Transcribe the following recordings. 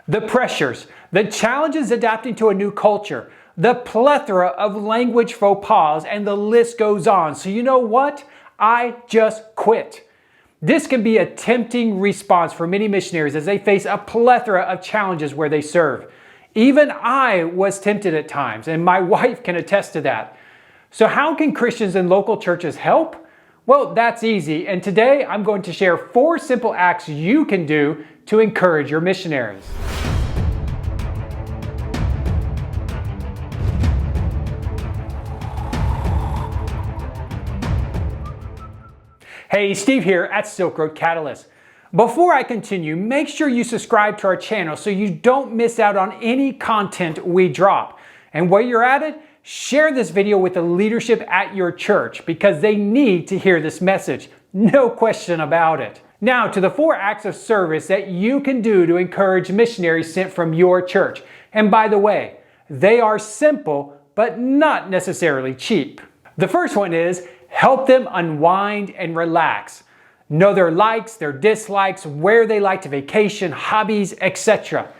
The pressures, the challenges adapting to a new culture, the plethora of language faux pas, and the list goes on. So you know what? I just quit. This can be a tempting response for many missionaries as they face a plethora of challenges where they serve. Even I was tempted at times, and my wife can attest to that. So how can Christians in local churches help? Well, that's easy, and today I'm going to share 4 simple acts you can do to encourage your missionaries. Hey, Steve here at Silk Road Catalyst. Before I continue, make sure you subscribe to our channel so you don't miss out on any content we drop. And while you're at it, share this video with the leadership at your church because they need to hear this message. No question about it. Now to the 4 acts of service that you can do to encourage missionaries sent from your church. And by the way, they are simple but not necessarily cheap. The first one is help them unwind and relax. Know their likes, their dislikes, where they like to vacation, hobbies, etc.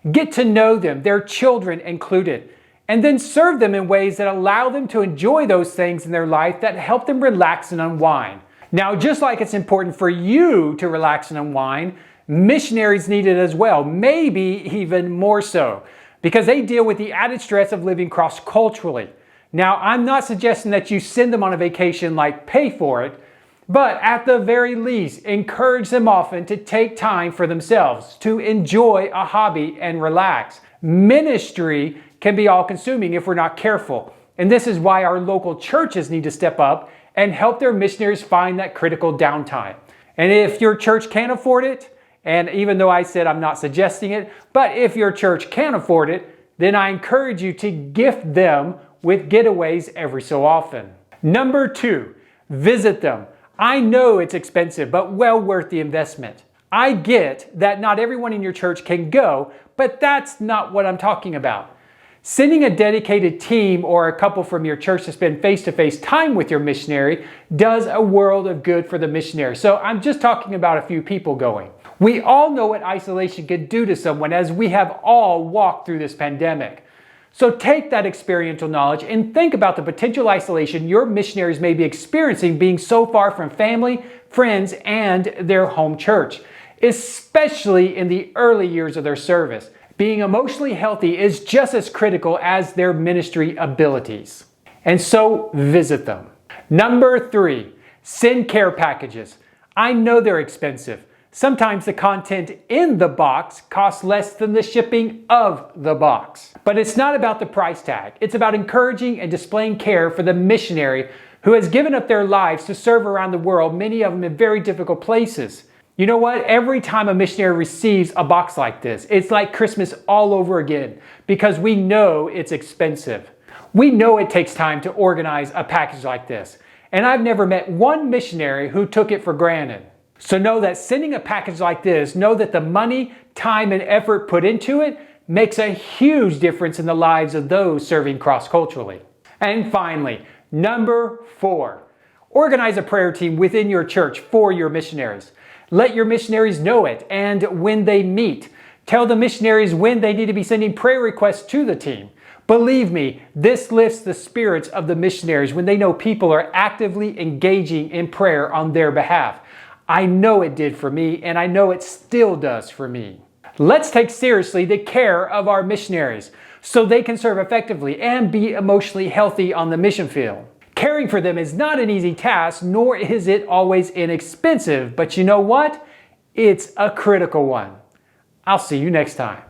Get to know them, their children included, and then serve them in ways that allow them to enjoy those things in their life that help them relax and unwind. Now, just like it's important for you to relax and unwind, missionaries need it as well, maybe even more so, because they deal with the added stress of living cross-culturally. Now, I'm not suggesting that you send them on a vacation like pay for it, but at the very least, encourage them often to take time for themselves, to enjoy a hobby and relax. Ministry can be all-consuming if we're not careful, and this is why our local churches need to step up and help their missionaries find that critical downtime. And if your church can't afford it, and even though I said I'm not suggesting it, but if your church can afford it, then I encourage you to gift them with getaways every so often. Number 2, visit them. I know it's expensive, but well worth the investment. I get that not everyone in your church can go, but that's not what I'm talking about. Sending a dedicated team or a couple from your church to spend face-to-face time with your missionary does a world of good for the missionary. So I'm just talking about a few people going. We all know what isolation can do to someone, as we have all walked through this pandemic. So take that experiential knowledge and think about the potential isolation your missionaries may be experiencing being so far from family, friends, and their home church, especially in the early years of their service. Being emotionally healthy is just as critical as their ministry abilities. And so visit them. Number 3, send care packages. I know they're expensive. Sometimes the content in the box costs less than the shipping of the box. But it's not about the price tag. It's about encouraging and displaying care for the missionary who has given up their lives to serve around the world, many of them in very difficult places. You know what? Every time a missionary receives a box like this, it's like Christmas all over again because we know it's expensive. We know it takes time to organize a package like this. And I've never met one missionary who took it for granted. So know that sending a package like this, know that the money, time, and effort put into it makes a huge difference in the lives of those serving cross-culturally. And finally, number 4, organize a prayer team within your church for your missionaries. Let your missionaries know it, and when they meet, tell the missionaries when they need to be sending prayer requests to the team. Believe me, this lifts the spirits of the missionaries when they know people are actively engaging in prayer on their behalf. I know it did for me, and I know it still does for me. Let's take seriously the care of our missionaries so they can serve effectively and be emotionally healthy on the mission field. Caring for them is not an easy task, nor is it always inexpensive, but you know what? It's a critical one. I'll see you next time.